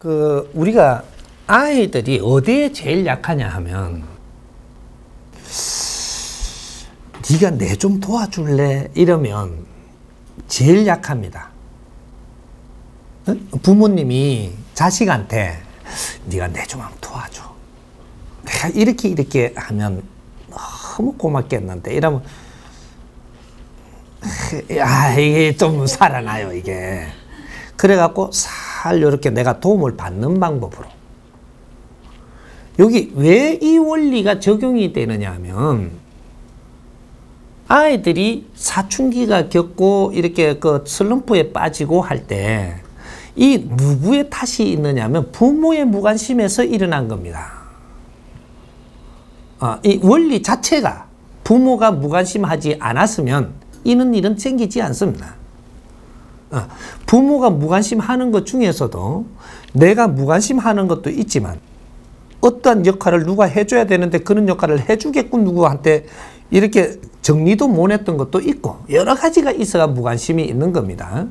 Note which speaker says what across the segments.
Speaker 1: 우리가 아이들이 어디에 제일 약하냐 하면, 네가 내 좀 도와줄래? 이러면 제일 약합니다. 부모님이 자식한테 네가 내 좀 한번 도와줘. 내가 이렇게 하면 너무 고맙겠는데 이러면 이게 좀 살아나요, 이게. 그래갖고 살 이렇게 내가 도움을 받는 방법으로. 여기 왜 이 원리가 적용이 되느냐 하면, 아이들이 사춘기가 겪고 이렇게 슬럼프에 빠지고 할 때 이 누구의 탓이 있느냐 하면 부모의 무관심에서 일어난 겁니다. 이 원리 자체가 부모가 무관심하지 않았으면 이런 일은 생기지 않습니다. 부모가 무관심하는 것 중에서도 내가 무관심하는 것도 있지만 어떠한 역할을 누가 해줘야 되는데 그런 역할을 해주겠군 누구한테 이렇게 정리도 못 했던 것도 있고 여러 가지가 있어야 무관심이 있는 겁니다.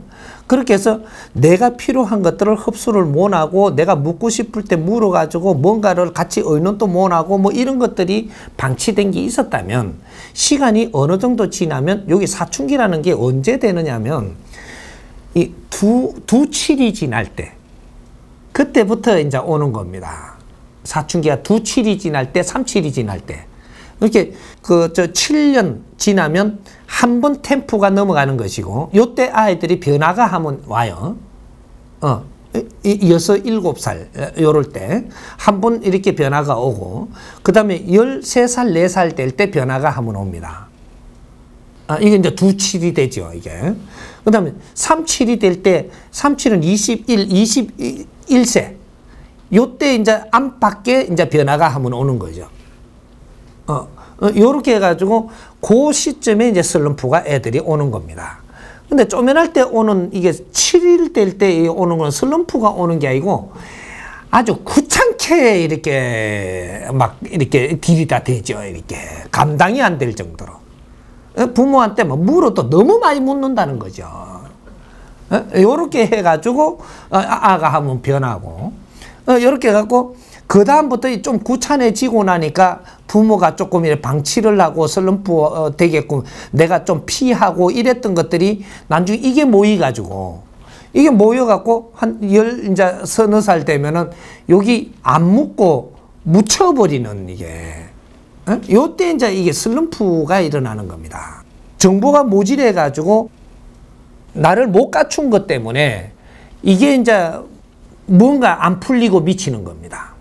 Speaker 1: 그렇게 해서 내가 필요한 것들을 흡수를 못 하고 내가 묻고 싶을 때 물어가지고 뭔가를 같이 의논도 못 하고 뭐 이런 것들이 방치된 게 있었다면 시간이 어느 정도 지나면 여기 사춘기라는 게 언제 되느냐면 이 두 칠이 지날 때 그때부터 이제 오는 겁니다. 사춘기가 2칠이 지날 때, 3칠이 지날 때. 이렇게 7년 지나면 한 번 템포가 넘어가는 것이고, 요때 아이들이 변화가 하면 와요. 6, 7살, 요럴 때. 한 번 이렇게 변화가 오고, 그 다음에 13살, 4살 될 때 변화가 한번 옵니다. 이게 이제 2칠이 되죠, 이게. 그 다음에 3칠이 될 때, 3칠은 21세. 요때 이제 안팎에 이제 변화가 한번 오는 거죠. 요렇게 해가지고 그 시점에 이제 슬럼프가 애들이 오는 겁니다. 근데 쪼면할 때 오는 이게 7일 될 때 오는 건 슬럼프가 오는 게 아니고 아주 구창케 이렇게 막 이렇게 들이다 대죠. 이렇게 감당이 안 될 정도로. 부모한테 뭐 물어도 너무 많이 묻는다는 거죠. 요렇게 해가지고 아가 한번 변하고 이렇게 해갖고 그 다음부터 좀 구찬해지고 나니까 부모가 조금 이렇게 방치를 하고 슬럼프 되게끔 내가 좀 피하고 이랬던 것들이 나중에 이게 모여가지고 이게 모여갖고 이제 서너 살 되면은 여기 안 묻고 묻혀버리는 이게 요때 이제 이게 슬럼프가 일어나는 겁니다. 정보가 모질해가지고 나를 못 갖춘 것 때문에 이게 이제 뭔가 안 풀리고 미치는 겁니다.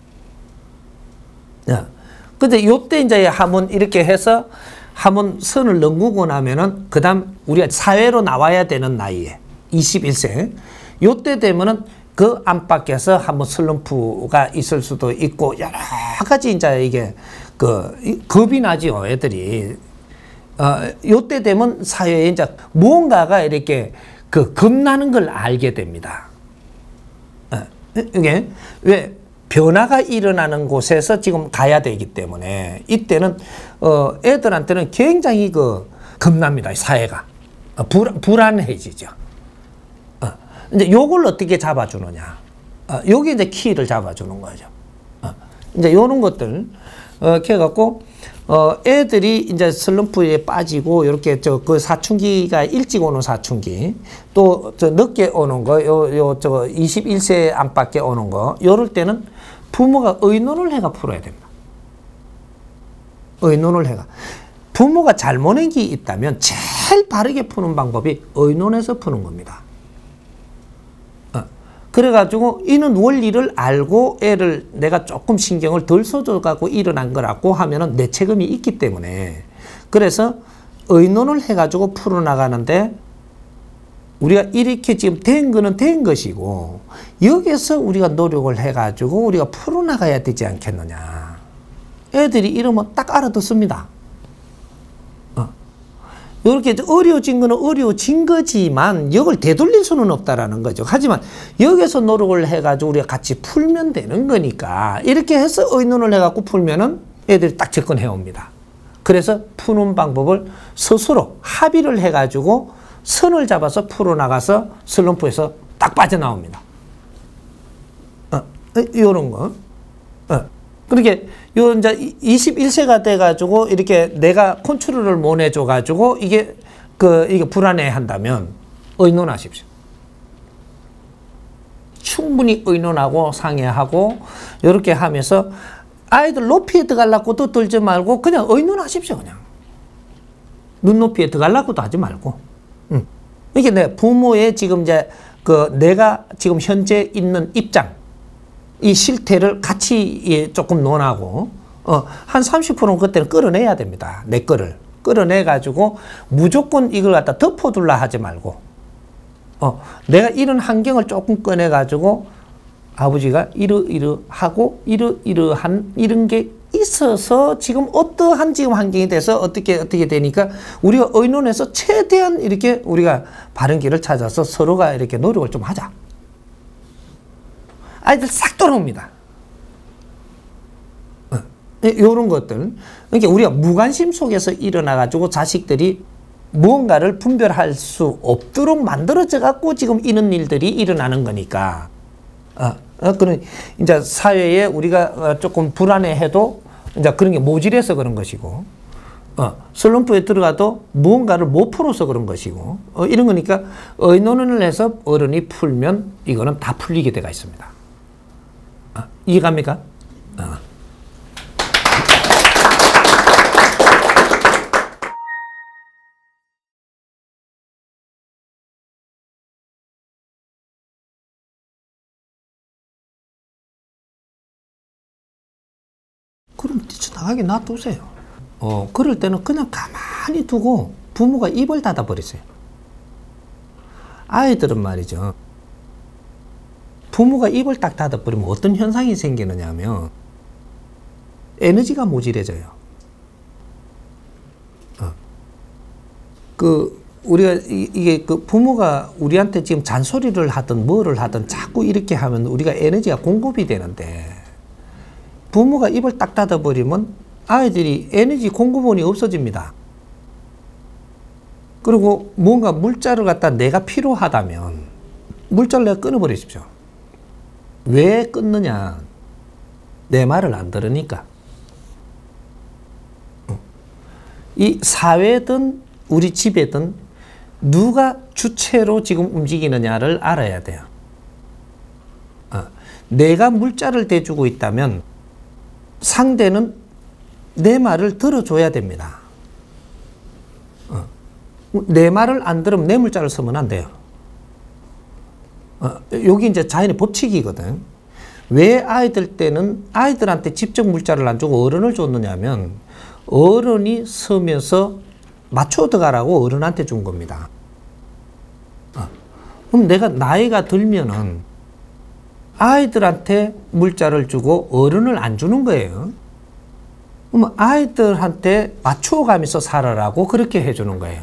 Speaker 1: 근데 요때 이제 한번 이렇게 해서 한번 선을 넘고 나면은 그 다음 우리가 사회로 나와야 되는 나이에 21세 요때 되면은 그 안팎에서 한번 슬럼프가 있을 수도 있고 여러 가지 이제 이게 겁이 나죠, 애들이. 요때 되면 사회에 이제 무언가가 이렇게 겁나는 걸 알게 됩니다. 이게 왜 변화가 일어나는 곳에서 지금 가야 되기 때문에 이때는 애들한테는 굉장히 겁납니다. 사회가 불안해지죠. 이제 요걸 어떻게 잡아주느냐? 요게 이제 키를 잡아주는 거죠. 이제 요런 것들 이렇게 해갖고 애들이 이제 슬럼프에 빠지고 이렇게 그 사춘기가 일찍 오는 사춘기 또 늦게 오는 거 21세 안팎에 오는 거 요럴 때는 부모가 의논을 해가 풀어야 됩니다. 의논을 해가. 부모가 잘못한 게 있다면 제일 바르게 푸는 방법이 의논해서 푸는 겁니다. 그래가지고 이는 원리를 알고 애를 내가 조금 신경을 덜 써줘가고 일어난 거라고 하면은 내 책임이 있기 때문에 그래서 의논을 해가지고 풀어나가는데 우리가 이렇게 지금 된 거는 된 것이고 여기서 우리가 노력을 해가지고 우리가 풀어나가야 되지 않겠느냐. 애들이 이러면 딱 알아듣습니다. 이렇게 어려워진 거는 어려워진 거지만 이걸 되돌릴 수는 없다라는 거죠. 하지만 여기서 노력을 해가지고 우리가 같이 풀면 되는 거니까 이렇게 해서 의논을 해갖고 풀면은 애들이 딱 접근해 옵니다. 그래서 푸는 방법을 스스로 합의를 해가지고 선을 잡아서 풀어나가서 슬럼프에서 딱 빠져나옵니다. 요런 거. 그렇게 요 이제 21세가 돼 가지고 이렇게 내가 컨트롤을 못 해줘 가지고 이게 불안해 한다면 의논하십시오. 충분히 의논하고 상의하고 이렇게 하면서 아이들 높이에 들어가려고도 들지 말고 그냥 의논하십시오. 그냥 눈높이에 들어가려고도 하지 말고. 이게 내 부모의 지금 이제 내가 지금 현재 있는 입장, 이 실태를 같이 조금 논하고 한 30%는 그때는 끌어내야 됩니다. 내 거를 끌어내 가지고 무조건 이걸 갖다 덮어둘라 하지 말고 내가 이런 환경을 조금 꺼내 가지고 아버지가 이러이러하고 이러이러한 이런 게 있어서 지금 어떠한 지금 환경이 돼서 어떻게 되니까 우리가 의논해서 최대한 이렇게 우리가 바른 길을 찾아서 서로가 이렇게 노력을 좀 하자. 아이들 싹 돌아옵니다. 이런 것들. 그러니까 우리가 무관심 속에서 일어나가지고 자식들이 무언가를 분별할 수 없도록 만들어져 갖고 지금 이런 일들이 일어나는 거니까. 그런 이제 사회에 우리가 조금 불안해해도 이제 그런 게 모질해서 그런 것이고, 슬럼프에 들어가도 무언가를 못 풀어서 그런 것이고, 이런 거니까 의논을 해서 어른이 풀면 이거는 다 풀리게 돼가 있습니다. 이해갑니까? 그럼 뛰쳐나가게 놔두세요. 그럴 때는 그냥 가만히 두고 부모가 입을 닫아버리세요. 아이들은 말이죠. 부모가 입을 딱 닫아버리면 어떤 현상이 생기느냐 하면 에너지가 모질해져요. 우리가 이게 부모가 우리한테 지금 잔소리를 하든 뭐를 하든 자꾸 이렇게 하면 우리가 에너지가 공급이 되는데 부모가 입을 딱 닫아버리면 아이들이 에너지 공급원이 없어집니다. 그리고 뭔가 물자를 갖다 내가 필요하다면 물자를 내가 끊어버리십시오. 왜 끊느냐? 내 말을 안 들으니까. 이 사회든 우리 집에든 누가 주체로 지금 움직이느냐를 알아야 돼요. 내가 물자를 대주고 있다면 상대는 내 말을 들어줘야 됩니다. 내 말을 안 들으면 내 물자를 쓰면 안 돼요. 여기 이제 자연의 법칙이거든. 왜 아이들 때는 아이들한테 직접 물자를 안 주고 어른을 줬느냐면 어른이 서면서 맞춰 들어가라고 어른한테 준 겁니다. 그럼 내가 나이가 들면은 아이들한테 물자를 주고 어른을 안 주는 거예요. 그럼 아이들한테 맞춰가면서 살아라고 그렇게 해주는 거예요.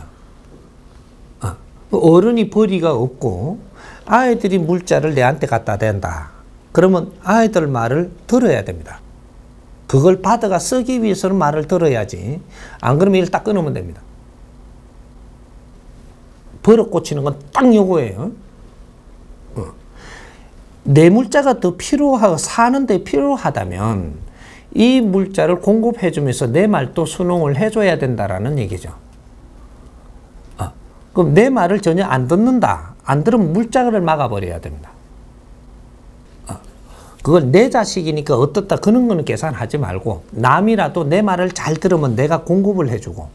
Speaker 1: 어른이 벌이가 없고 아이들이 물자를 내한테 갖다 댄다. 그러면 아이들 말을 들어야 됩니다. 그걸 받아가 쓰기 위해서는 말을 들어야지. 안 그러면 이를 딱 끊으면 됩니다. 버릇 고치는 건 딱 요거예요. 내 물자가 더 필요하고 사는데 필요하다면 이 물자를 공급해주면서 내 말도 순응을 해줘야 된다라는 얘기죠. 그럼 내 말을 전혀 안 듣는다. 안 들으면 물자를 막아버려야 됩니다. 그걸 내 자식이니까 어떻다 그런 거는 계산하지 말고 남이라도 내 말을 잘 들으면 내가 공급을 해주고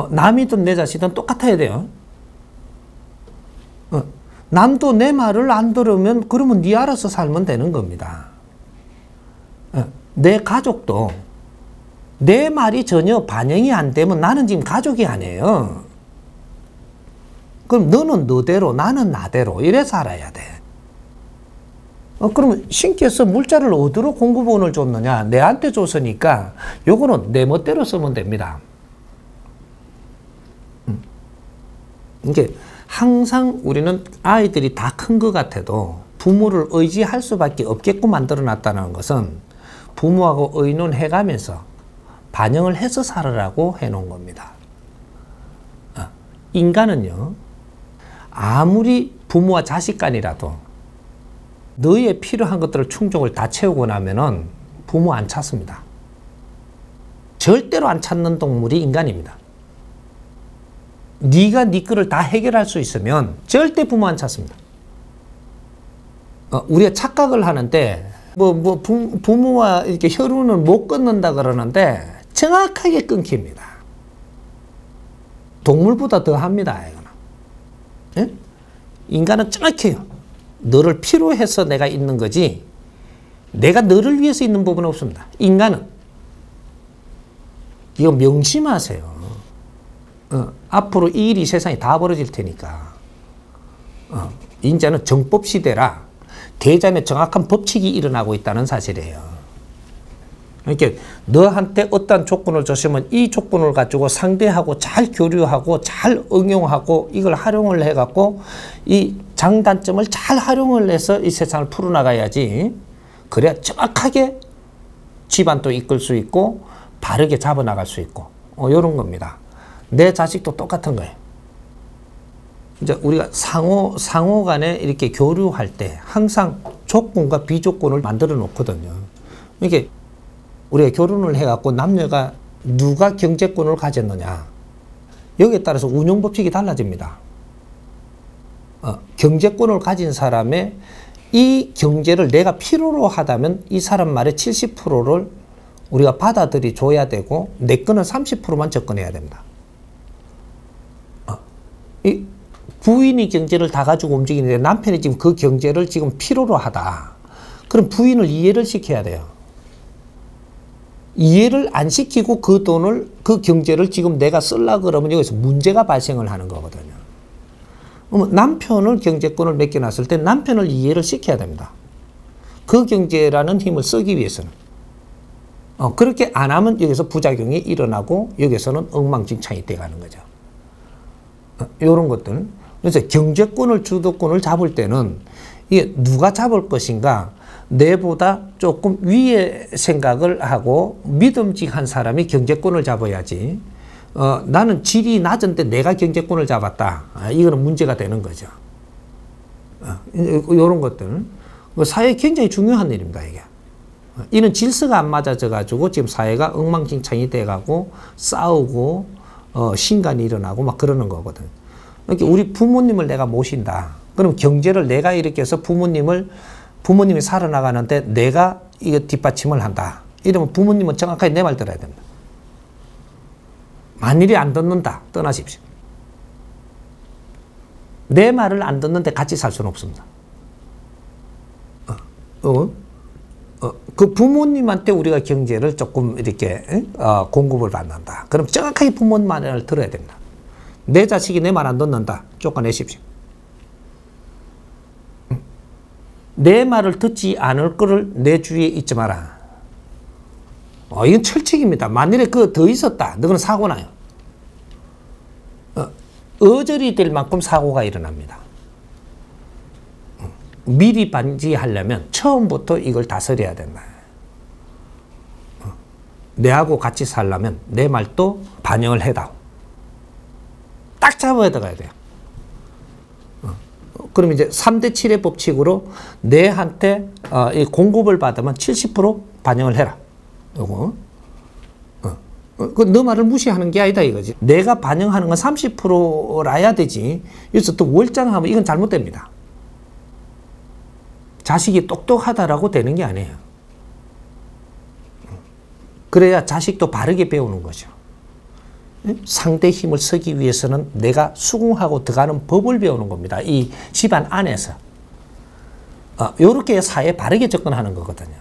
Speaker 1: 남이든 내 자식이든 똑같아야 돼요. 남도 내 말을 안 들으면 그러면 네 알아서 살면 되는 겁니다. 내 가족도 내 말이 전혀 반영이 안 되면 나는 지금 가족이 아니에요. 그럼 너는 너대로 나는 나대로 이래 살아야 돼. 그러면 신께서 물자를 어디로 공급원을 줬느냐? 내한테 줬으니까 요거는 내 멋대로 쓰면 됩니다. 이게 항상 우리는 아이들이 다 큰 것 같아도 부모를 의지할 수밖에 없게끔 만들어 놨다는 것은 부모하고 의논해가면서 반영을 해서 살아라고 해놓은 겁니다. 인간은요, 아무리 부모와 자식 간이라도 너의 필요한 것들을 충족을 다 채우고 나면은 부모 안 찾습니다. 절대로 안 찾는 동물이 인간입니다. 네가 네 거를 다 해결할 수 있으면 절대 부모 안 찾습니다. 우리가 착각을 하는데 부모와 이렇게 혈연을 못 끊는다 그러는데 정확하게 끊깁니다. 동물보다 더 합니다. 이거는. 예? 인간은 정확해요. 너를 필요해서 내가 있는 거지 내가 너를 위해서 있는 부분은 없습니다. 인간은. 이거 명심하세요. 앞으로 이 일이 세상에 다 벌어질 테니까. 이제는 정법 시대라 대자연의 정확한 법칙이 일어나고 있다는 사실이에요. 그러니까 너한테 어떤 조건을 줬으면 이 조건을 가지고 상대하고 잘 교류하고 잘 응용하고 이걸 활용을 해갖고 이 장단점을 잘 활용을 해서 이 세상을 풀어나가야지. 그래야 정확하게 집안도 이끌 수 있고 바르게 잡아나갈 수 있고 이런 겁니다. 내 자식도 똑같은 거예요. 이제 우리가 상호 간에 이렇게 교류할 때 항상 조건과 비조건을 만들어 놓거든요. 이게 우리가 결혼을 해갖고 남녀가 누가 경제권을 가졌느냐 여기에 따라서 운용법칙이 달라집니다. 경제권을 가진 사람의 이 경제를 내가 필요로 하다면 이 사람 말의 70%를 우리가 받아들이 줘야 되고 내 거는 30%만 접근해야 됩니다. 이 부인이 경제를 다 가지고 움직이는데 남편이 지금 그 경제를 지금 필요로 하다. 그럼 부인을 이해를 시켜야 돼요. 이해를 안 시키고 그 돈을 그 경제를 지금 내가 쓰려고 그러면 여기서 문제가 발생을 하는 거거든요. 남편을 경제권을 맡겨놨을 때 남편을 이해를 시켜야 됩니다. 그 경제라는 힘을 쓰기 위해서는. 그렇게 안 하면 여기서 부작용이 일어나고 여기서는 엉망진창이 돼가는 거죠. 이런 것들. 그래서 경제권을 주도권을 잡을 때는 이게 누가 잡을 것인가 내보다 조금 위에 생각을 하고 믿음직한 사람이 경제권을 잡아야지 나는 질이 낮은데 내가 경제권을 잡았다. 이거는 문제가 되는 거죠. 이런 것들. 사회에 굉장히 중요한 일입니다. 이게. 이는 질서가 안 맞아져 가지고 지금 사회가 엉망진창이 돼가고 싸우고 신간이 일어나고 막 그러는 거거든. 그러니까 우리 부모님을 내가 모신다. 그럼 경제를 내가 이렇게 해서 부모님이 살아나가는데 내가 이거 뒷받침을 한다. 이러면 부모님은 정확하게 내 말 들어야 됩니다. 만일이 안 듣는다. 떠나십시오. 내 말을 안 듣는데 같이 살 수는 없습니다. 그 부모님한테 우리가 경제를 조금 이렇게 공급을 받는다. 그럼 정확하게 부모님 말을 들어야 됩니다. 내 자식이 내 말 안 듣는다. 쫓아내십시오. 내 말을 듣지 않을 거를 내 주위에 있지 마라. 이건 철칙입니다. 만일에 그거 더 있었다. 너는 사고 나요. 어절이 될 만큼 사고가 일어납니다. 미리 방지하려면 처음부터 이걸 다스려야 된다. 내하고 같이 살려면 내 말도 반영을 해다오. 딱 잡아야 들어가야 돼요. 그럼 이제 3대 7의 법칙으로 내한테 이 공급을 받으면 70% 반영을 해라. 요거. 너 말을 무시하는 게 아니다 이거지. 내가 반영하는 건 30%라야 되지. 여기서 또 월장하면 이건 잘못됩니다. 자식이 똑똑하다라고 되는 게 아니에요. 그래야 자식도 바르게 배우는 거죠. 상대 힘을 쓰기 위해서는 내가 수긍하고 들어가는 법을 배우는 겁니다. 이 집안 안에서. 이렇게 사회에 바르게 접근하는 거거든요.